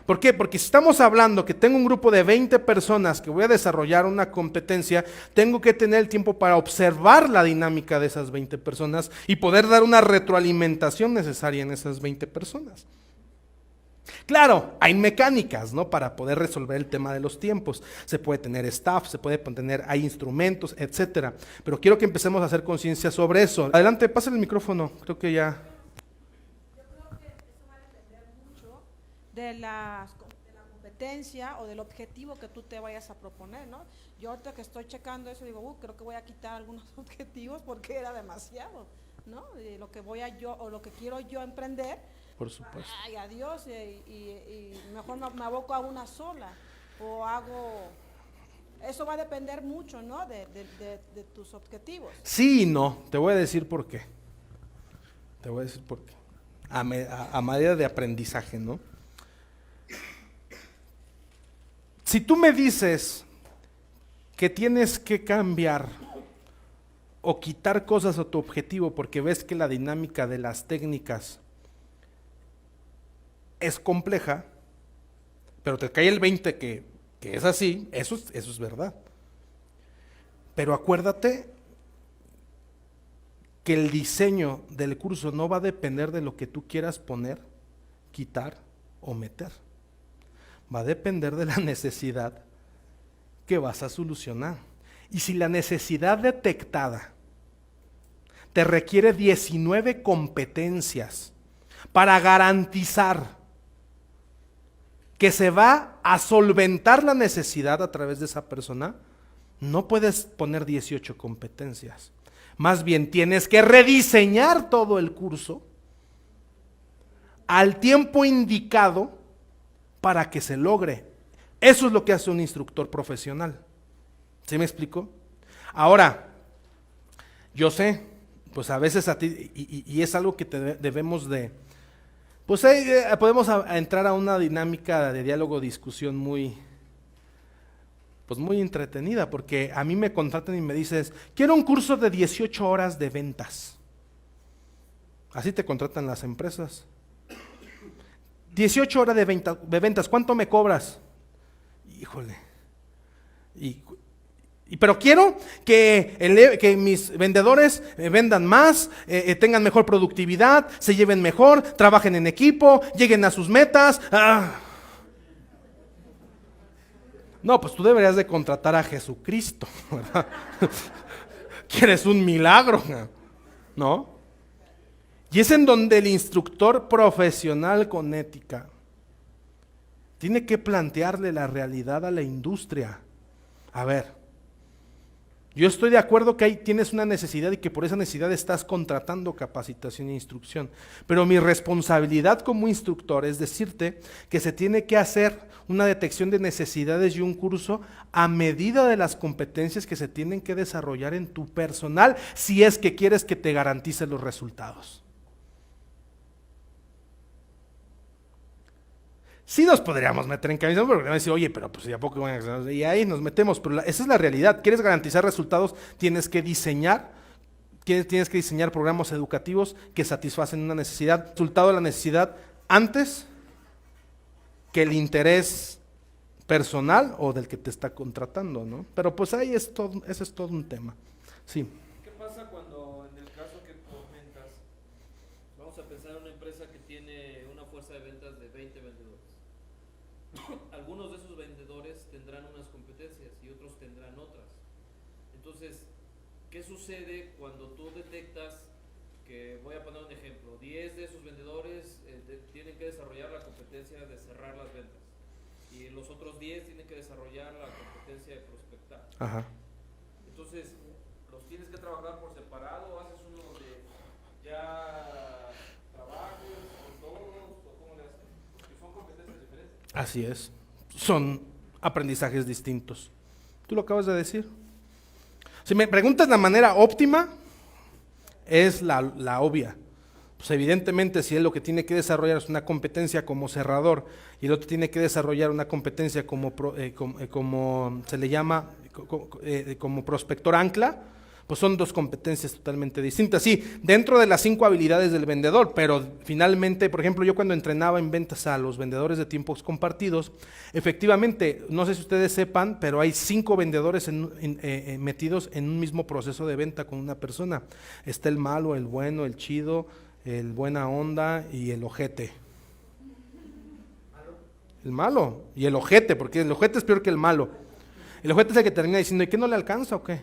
¿Por qué? Porque si estamos hablando que tengo un grupo de 20 personas que voy a desarrollar una competencia, tengo que tener el tiempo para observar la dinámica de esas 20 personas y poder dar una retroalimentación necesaria en esas 20 personas. Claro, hay mecánicas, ¿no? Para poder resolver el tema de los tiempos. Se puede tener staff, hay instrumentos, etcétera. Pero quiero que empecemos a hacer conciencia sobre eso. Adelante, pásale el micrófono, creo que ya. De la competencia o del objetivo que tú te vayas a proponer, ¿no? Yo ahorita que estoy checando eso digo, creo que voy a quitar algunos objetivos porque era demasiado, ¿no? Lo que voy a yo o lo que quiero yo emprender, por supuesto. Ay, adiós, y mejor me aboco a una sola o hago. Eso va a depender mucho, ¿no? De tus objetivos. Sí y no, te voy a decir por qué. A manera de aprendizaje, ¿no? Si tú me dices que tienes que cambiar o quitar cosas a tu objetivo porque ves que la dinámica de las técnicas es compleja, pero te cae el 20 que es así, eso es verdad. Pero acuérdate que el diseño del curso no va a depender de lo que tú quieras poner, quitar o meter. Va a depender de la necesidad que vas a solucionar. Y si la necesidad detectada te requiere 19 competencias para garantizar que se va a solventar la necesidad a través de esa persona, no puedes poner 18 competencias. Más bien tienes que rediseñar todo el curso al tiempo indicado para que se logre. Eso es lo que hace un instructor profesional. ¿Sí me explico? Ahora, yo sé, pues a veces a ti, y es algo que debemos de, pues podemos entrar a una dinámica de diálogo, discusión muy entretenida, porque a mí me contratan y me dices, quiero un curso de 18 horas de ventas. Así te contratan las empresas. 18 horas de ventas, ¿cuánto me cobras? Híjole. Pero quiero que mis vendedores vendan más, tengan mejor productividad, se lleven mejor, trabajen en equipo, lleguen a sus metas. No, pues tú deberías de contratar a Jesucristo, ¿verdad? Quieres un milagro, ¿no? Y es en donde el instructor profesional con ética tiene que plantearle la realidad a la industria. A ver, yo estoy de acuerdo que ahí tienes una necesidad y que por esa necesidad estás contratando capacitación e instrucción, pero mi responsabilidad como instructor es decirte que se tiene que hacer una detección de necesidades y un curso a medida de las competencias que se tienen que desarrollar en tu personal si es que quieres que te garantice los resultados. Sí nos podríamos meter en camisa porque van a decir, oye, pero pues ¿y a poco van a...? Y ahí nos metemos, pero esa es la realidad. ¿Quieres garantizar resultados? Tienes que diseñar programas educativos que satisfacen una necesidad, resultado de la necesidad antes que el interés personal o del que te está contratando, ¿no? Pero pues ahí ese es todo un tema. Sí. ¿Qué pasa cuando en el caso que comentas, vamos a pensar en una empresa que tiene una fuerza de ventas de 20 vendedores? Algunos de esos vendedores tendrán unas competencias y otros tendrán otras. Entonces, ¿qué sucede cuando tú detectas que, voy a poner un ejemplo, 10 de esos vendedores tienen que desarrollar la competencia de cerrar las ventas y los otros 10 tienen que desarrollar la competencia de prospectar? Ajá. Entonces, ¿los tienes que trabajar por separado o haces uno de ya trabajes con todos o cómo le haces? Porque son competencias diferentes. Así es. Son aprendizajes distintos. Tú lo acabas de decir. Si me preguntas la manera óptima, es la obvia. Pues evidentemente si él lo que tiene que desarrollar es una competencia como cerrador y el otro tiene que desarrollar una competencia como se le llama, como prospector ancla, pues son dos competencias totalmente distintas. Sí, dentro de las 5 habilidades del vendedor, pero finalmente, por ejemplo, yo cuando entrenaba en ventas a los vendedores de tiempos compartidos, efectivamente, no sé si ustedes sepan, pero hay 5 vendedores metidos en un mismo proceso de venta con una persona. Está el malo, el bueno, el chido, el buena onda y el ojete. El malo y el ojete, porque el ojete es peor que el malo. El ojete es el que termina diciendo, ¿y qué no le alcanza o qué?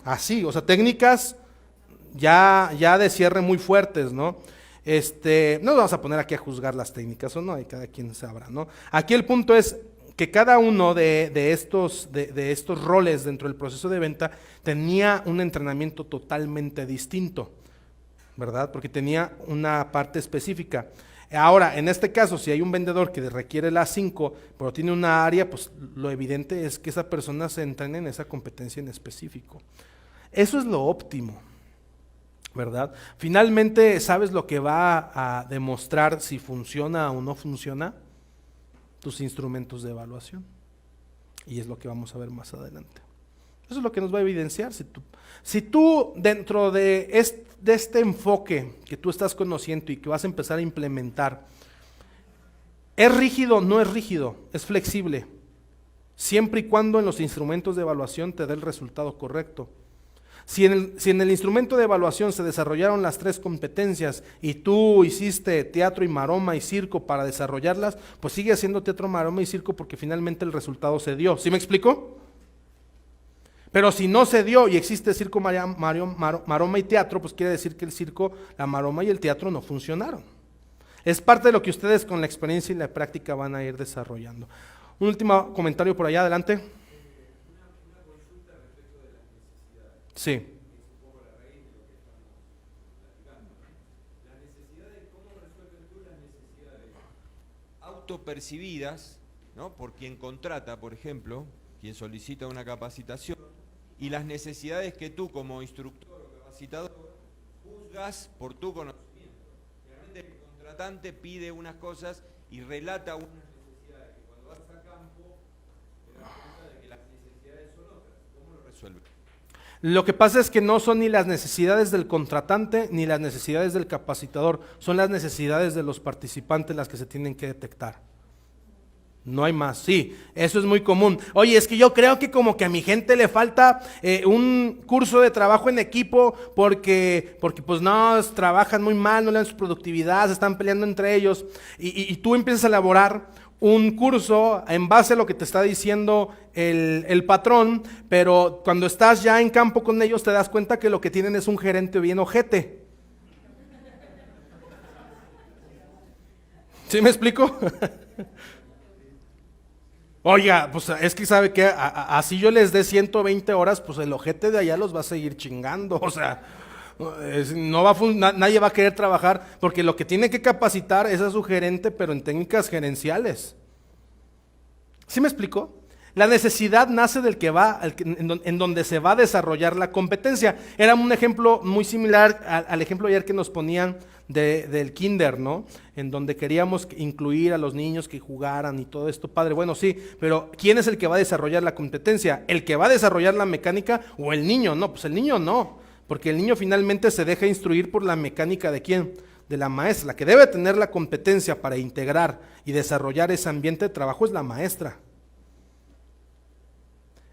Así, o sea, técnicas ya de cierre muy fuertes, ¿no? No nos vamos a poner aquí a juzgar las técnicas o no, y cada quien sabrá, ¿no? Aquí el punto es que cada uno de estos roles dentro del proceso de venta tenía un entrenamiento totalmente distinto, ¿verdad? Porque tenía una parte específica. Ahora, en este caso, si hay un vendedor que requiere las 5, pero tiene una área, pues lo evidente es que esa persona se entrene en esa competencia en específico. Eso es lo óptimo, ¿verdad? Finalmente, ¿sabes lo que va a demostrar si funciona o no funciona? Tus instrumentos de evaluación. Y es lo que vamos a ver más adelante. Eso es lo que nos va a evidenciar. Si tú dentro de este enfoque que tú estás conociendo y que vas a empezar a implementar, ¿es rígido? No es rígido, es flexible. Siempre y cuando en los instrumentos de evaluación te dé el resultado correcto. Si en el instrumento de evaluación se desarrollaron las 3 competencias y tú hiciste teatro y maroma y circo para desarrollarlas, pues sigue haciendo teatro, maroma y circo porque finalmente el resultado se dio. ¿Sí me explico? Pero si no se dio y existe circo, maroma y teatro, pues quiere decir que el circo, la maroma y el teatro no funcionaron. Es parte de lo que ustedes con la experiencia y la práctica van a ir desarrollando. Un último comentario por allá, adelante. Una consulta respecto de las necesidades. Sí. Es un poco la raíz de lo que estamos platicando. Las necesidades, ¿cómo resuelves tú las necesidades autopercibidas, ¿no? Por quien contrata, por ejemplo, quien solicita una capacitación, y las necesidades que tú como instructor o capacitador juzgas por tu conocimiento? Realmente el contratante pide unas cosas y relata unas necesidades que cuando vas a campo te das cuenta de que las necesidades son otras. ¿Cómo lo resuelves? Lo que pasa es que no son ni las necesidades del contratante ni las necesidades del capacitador, son las necesidades de los participantes las que se tienen que detectar. No hay más, sí, eso es muy común. Oye, es que yo creo que como que a mi gente le falta un curso de trabajo en equipo porque pues no, trabajan muy mal, no le dan su productividad, se están peleando entre ellos y tú empiezas a elaborar un curso en base a lo que te está diciendo el patrón, pero cuando estás ya en campo con ellos te das cuenta que lo que tienen es un gerente bien ojete. ¿Sí me explico? Oiga, pues es que sabe que así yo les dé 120 horas, pues el ojete de allá los va a seguir chingando, o sea, no va nadie va a querer trabajar, porque lo que tiene que capacitar es a su gerente, pero en técnicas gerenciales. ¿Sí me explico? La necesidad nace del que va, en donde se va a desarrollar la competencia. Era un ejemplo muy similar al ejemplo ayer que nos ponían del kinder, ¿no? En donde queríamos incluir a los niños que jugaran y todo esto, padre. Bueno, sí, pero ¿quién es el que va a desarrollar la competencia? ¿El que va a desarrollar la mecánica o el niño? No, pues el niño no, porque el niño finalmente se deja instruir por la mecánica ¿de quién? De la maestra. La que debe tener la competencia para integrar y desarrollar ese ambiente de trabajo es la maestra.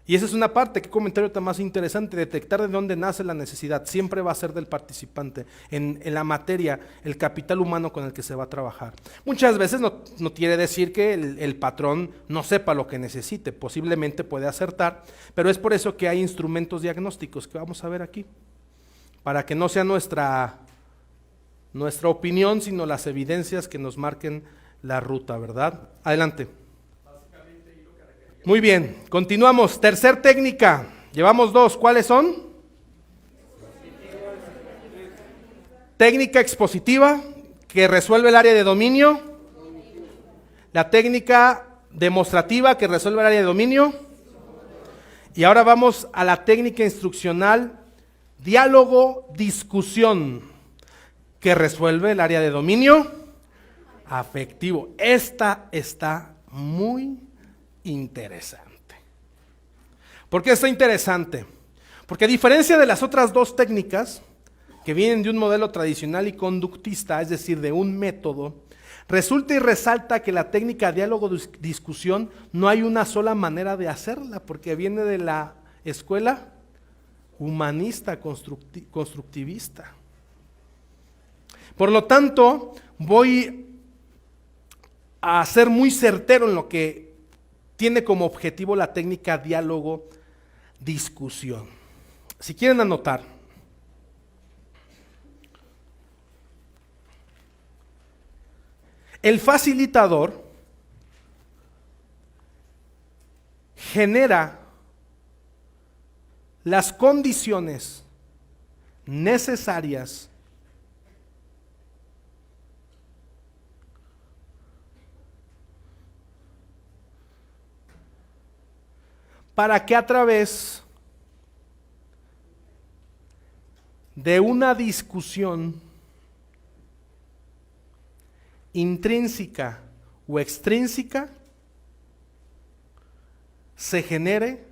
Y esa es una parte, qué comentario tan más interesante, detectar de dónde nace la necesidad, siempre va a ser del participante, en la materia, el capital humano con el que se va a trabajar. Muchas veces no quiere decir que el patrón no sepa lo que necesite, posiblemente puede acertar, pero es por eso que hay instrumentos diagnósticos que vamos a ver aquí, para que no sea nuestra opinión, sino las evidencias que nos marquen la ruta, ¿verdad? Adelante. Muy bien, continuamos. Tercer técnica, llevamos 2, ¿cuáles son? Técnica expositiva, que resuelve el área de dominio. La técnica demostrativa, que resuelve el área de dominio. Y ahora vamos a la técnica instruccional, diálogo, discusión, que resuelve el área de dominio afectivo. Esta está muy interesante. ¿Por qué está interesante? Porque a diferencia de las otras 2 técnicas que vienen de un modelo tradicional y conductista, es decir, de un método, resulta y resalta que la técnica diálogo-discusión no hay una sola manera de hacerla, porque viene de la escuela humanista constructivista. Por lo tanto, voy a ser muy certero en lo que tiene como objetivo la técnica diálogo-discusión. Si quieren anotar, el facilitador genera las condiciones necesarias para que a través de una discusión intrínseca o extrínseca se genere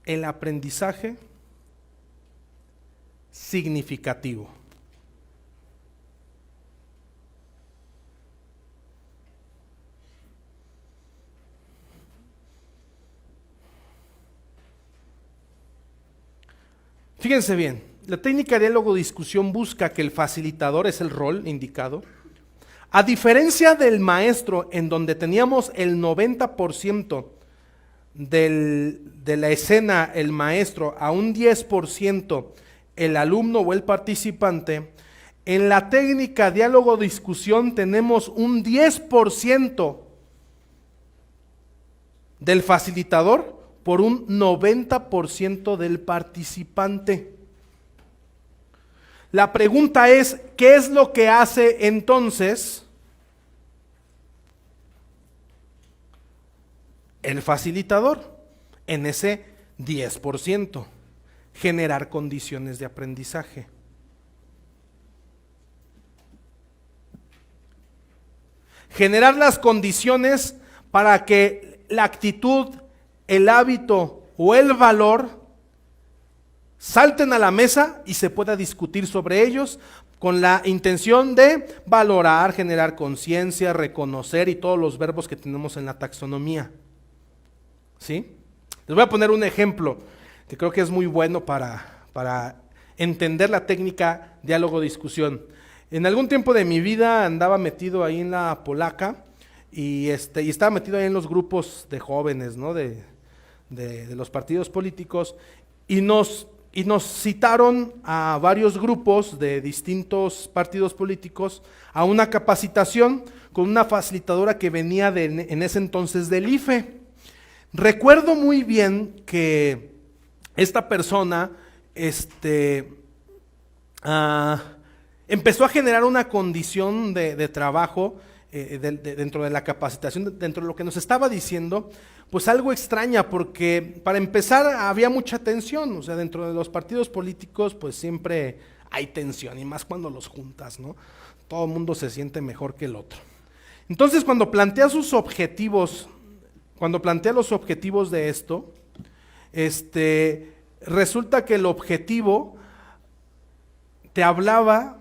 el aprendizaje significativo. Fíjense bien, la técnica diálogo-discusión busca que el facilitador, es el rol indicado, a diferencia del maestro, en donde teníamos el 90% de la escena el maestro, a un 10% el alumno o el participante, en la técnica diálogo-discusión tenemos un 10% del facilitador por un 90% del participante. La pregunta es, ¿qué es lo que hace entonces el facilitador en ese 10%? Generar condiciones de aprendizaje. Generar las condiciones para que la actitud, el hábito o el valor salten a la mesa y se pueda discutir sobre ellos con la intención de valorar, generar conciencia, reconocer y todos los verbos que tenemos en la taxonomía. ¿Sí? Les voy a poner un ejemplo que creo que es muy bueno para entender la técnica diálogo-discusión. En algún tiempo de mi vida andaba metido ahí en la polaca y estaba metido ahí en los grupos de jóvenes, ¿no? de los partidos políticos y nos citaron a varios grupos de distintos partidos políticos a una capacitación con una facilitadora que venía en ese entonces del IFE. Recuerdo muy bien que esta persona empezó a generar una condición de trabajo dentro de la capacitación, dentro de lo que nos estaba diciendo, pues algo extraña, porque para empezar había mucha tensión, o sea, dentro de los partidos políticos pues siempre hay tensión, y más cuando los juntas, ¿no? Todo el mundo se siente mejor que el otro. Entonces, cuando plantea los objetivos de esto, resulta que el objetivo te hablaba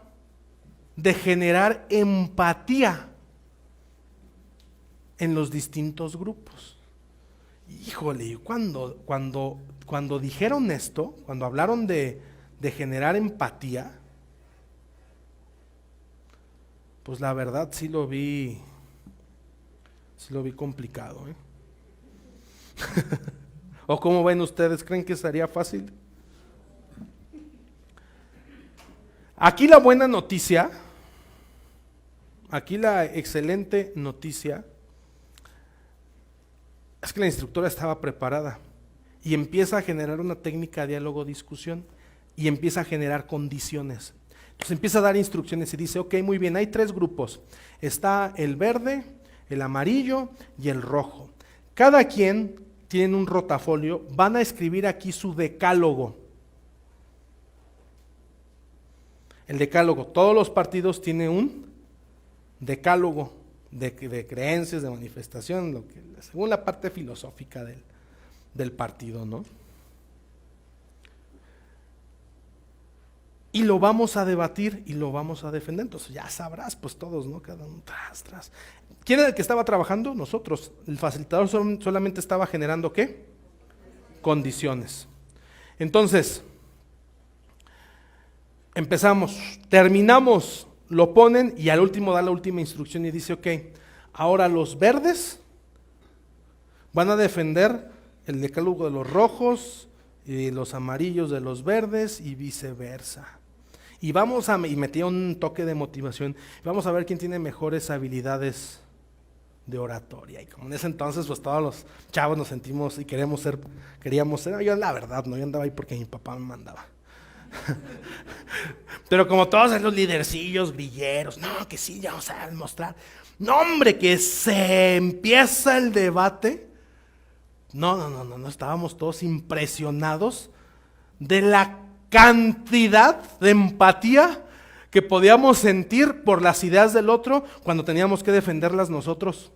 de generar empatía en los distintos grupos. Híjole, cuando dijeron esto, cuando hablaron de generar empatía, pues la verdad sí lo vi complicado, ¿eh? ¿O cómo ven ustedes? ¿Creen que sería fácil? Aquí la buena noticia, aquí la excelente noticia, es que la instructora estaba preparada y empieza a generar una técnica de diálogo-discusión y empieza a generar condiciones. Entonces empieza a dar instrucciones y dice, ok, muy bien, hay 3 grupos. Está el verde, el amarillo y el rojo. Cada quien tiene un rotafolio, van a escribir aquí su decálogo. El decálogo, todos los partidos tienen un decálogo de creencias, de manifestación, según la parte filosófica del partido, ¿no? Y lo vamos a debatir y lo vamos a defender. Entonces ya sabrás, pues todos, ¿no? Cada uno tras. ¿Quién era el que estaba trabajando? Nosotros. El facilitador solamente estaba generando ¿qué? Condiciones. Entonces, empezamos, terminamos, lo ponen y al último da la última instrucción y dice, ok, ahora los verdes van a defender el decálogo de los rojos y los amarillos de los verdes y viceversa. Y metía un toque de motivación, vamos a ver quién tiene mejores habilidades de oratoria. Y como en ese entonces pues todos los chavos nos sentimos y queríamos ser, yo la verdad, no, yo andaba ahí porque mi papá me mandaba. Pero como todos los lidercillos, grilleros, no, que sí, ya vamos a mostrar. No, hombre, que se empieza el debate. No, estábamos todos impresionados de la cantidad de empatía que podíamos sentir por las ideas del otro cuando teníamos que defenderlas nosotros.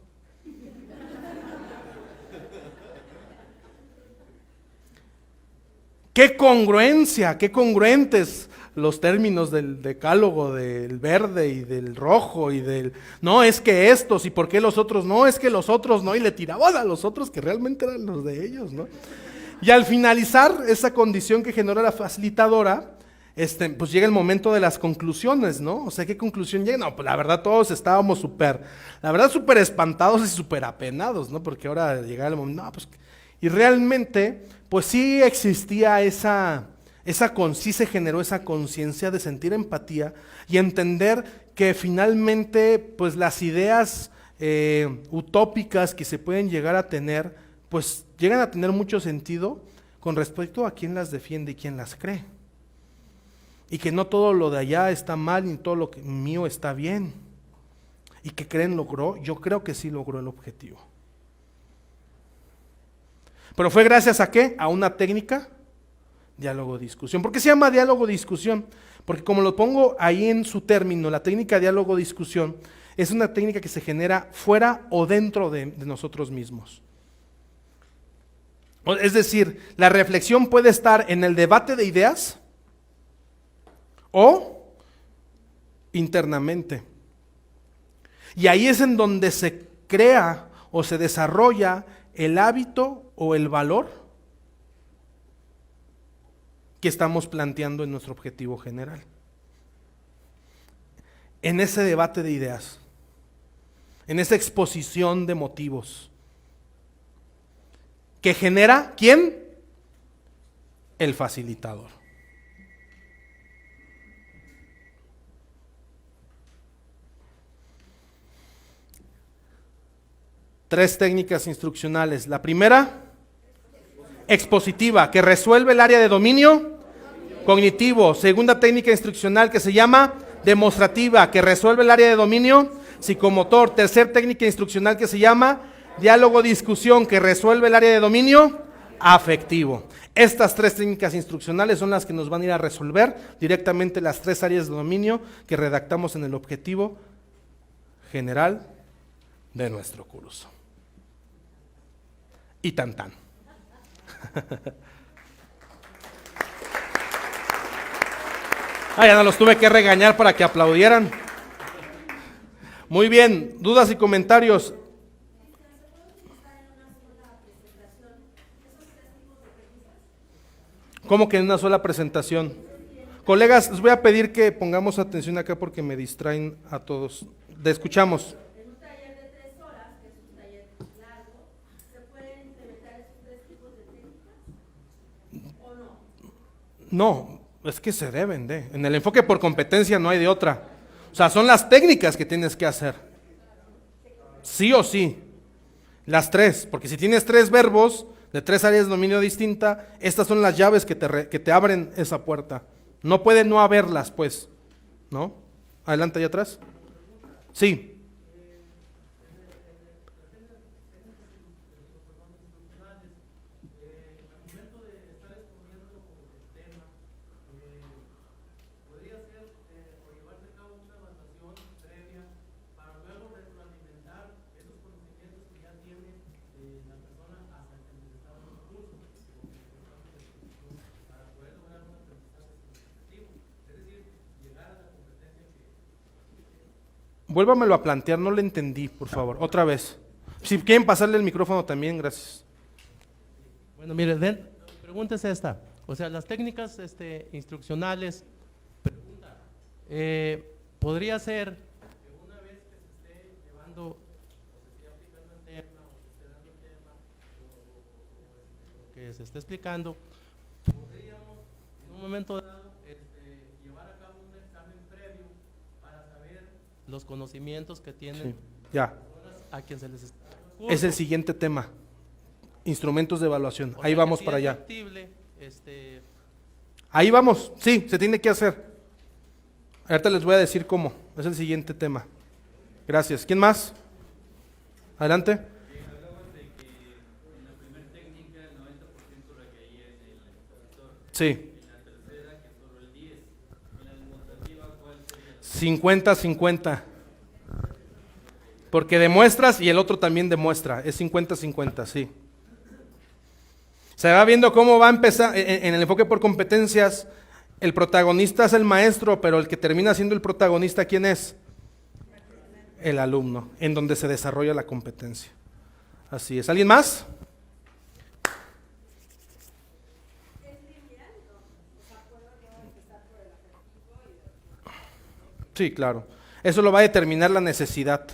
Qué congruencia, qué congruentes los términos del decálogo del verde y del rojo y del, no, es que estos y por qué los otros no, es que los otros no, y le tiraban a los otros que realmente eran los de ellos, ¿no? Y al finalizar esa condición que generó la facilitadora, pues llega el momento de las conclusiones, ¿no? O sea, ¿qué conclusión llega? No, pues la verdad todos estábamos súper espantados y súper apenados, ¿no? Porque ahora llegaba el momento, no, pues, y realmente, pues sí existía sí se generó esa conciencia de sentir empatía y entender que finalmente, pues las ideas utópicas que se pueden llegar a tener, pues llegan a tener mucho sentido con respecto a quién las defiende y quién las cree. Y que no todo lo de allá está mal ni todo lo mío está bien. Y que yo creo que sí logró el objetivo. Pero fue gracias a ¿qué? A una técnica, diálogo-discusión. ¿Por qué se llama diálogo-discusión? Porque como lo pongo ahí en su término, la técnica diálogo-discusión es una técnica que se genera fuera o dentro de nosotros mismos. Es decir, la reflexión puede estar en el debate de ideas o internamente. Y ahí es en donde se crea o se desarrolla el hábito o el valor que estamos planteando en nuestro objetivo general. en ese debate de ideas, en esa exposición de motivos, que genera, ¿quién? El facilitador. Tres técnicas instruccionales. La primera, expositiva, que resuelve el área de dominio cognitivo. Segunda técnica instruccional que se llama demostrativa, que resuelve el área de dominio psicomotor. Tercer técnica instruccional que se llama diálogo-discusión, que resuelve el área de dominio afectivo. Estas tres técnicas instruccionales son las que nos van a ir a resolver directamente las tres áreas de dominio que redactamos en el objetivo general de nuestro curso. Y tan tan. Ya no los tuve que regañar para que aplaudieran. Muy bien, dudas y comentarios. ¿Cómo que en una sola presentación? Colegas, les voy a pedir que pongamos atención acá porque me distraen a todos. Te escuchamos. En un taller de 3 horas, que es un taller largo, ¿se pueden implementar esos 3 tipos de técnicas? ¿O no? No, es que se deben de. En el enfoque por competencia no hay de otra. O sea, son las técnicas que tienes que hacer. Sí o sí. Las tres, porque si tienes 3 verbos de 3 áreas de dominio distinta, estas son las llaves que te abren esa puerta. No puede no haberlas, pues. ¿No? Adelante, allá atrás. Sí. Vuélvamelo a plantear, no le entendí, por favor, otra vez. Si quieren pasarle el micrófono también, gracias. Bueno, mire, mi pregunta es esta. O sea, las técnicas instruccionales, podría ser que una vez que se esté llevando, o se esté aplicando el tema, o se esté dando el tema, o que se esté explicando, podríamos en un momento dado llevar a cabo un examen previo para saber los conocimientos que tienen Sí, ya. a quien se les está. Es el siguiente tema. Instrumentos de evaluación. O Ahí sea, vamos que sí para es allá. factible, Ahí vamos, sí, se tiene que hacer. Ahorita les voy a decir cómo. Es el siguiente tema. Gracias. ¿Quién más? Adelante. Hablabas de que en la primera técnica el 90% recaía en el expositor, Sí. en la tercera que solo el 10%, en la demostrativa ¿cuál sería? 50-50. Porque demuestras y el otro también demuestra. Es 50-50, sí. Se va viendo cómo va a empezar en el enfoque por competencias. El protagonista es el maestro, pero el que termina siendo el protagonista, ¿quién es? El alumno, en donde se desarrolla la competencia. Así es. ¿Alguien más? Sí, claro. Eso lo va a determinar la necesidad,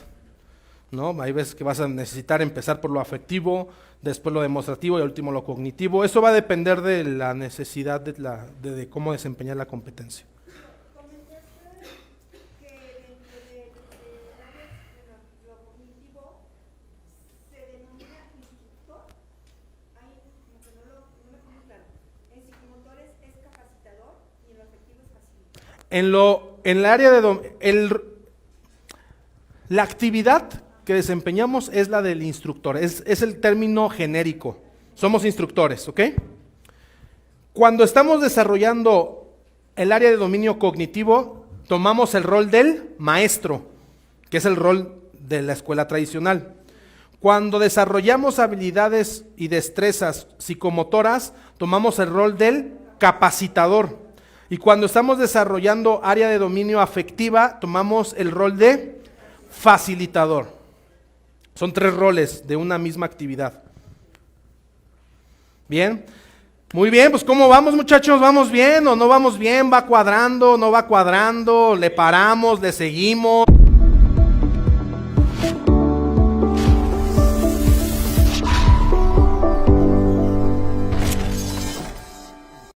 ¿no? Hay veces que vas a necesitar empezar por lo afectivo, después lo demostrativo y al último lo cognitivo. Eso va a depender de la necesidad de cómo desempeñar la competencia. Comentaste que dentro de lo cognitivo se denomina instructor. Ahí como que no me quedó muy claro. En psicomotores es capacitador y en lo afectivo es facilitador. En el área de la actividad que desempeñamos es la del instructor, es el término genérico. Somos instructores, ¿ok? Cuando estamos desarrollando el área de dominio cognitivo, tomamos el rol del maestro, que es el rol de la escuela tradicional. Cuando desarrollamos habilidades y destrezas psicomotoras, tomamos el rol del capacitador. Y cuando estamos desarrollando área de dominio afectiva, tomamos el rol de facilitador. Son 3 roles de una misma actividad. Bien, Muy bien, pues ¿cómo vamos, muchachos? ¿Vamos bien o no vamos bien? ¿Va cuadrando, no va cuadrando? ¿Le paramos, le seguimos?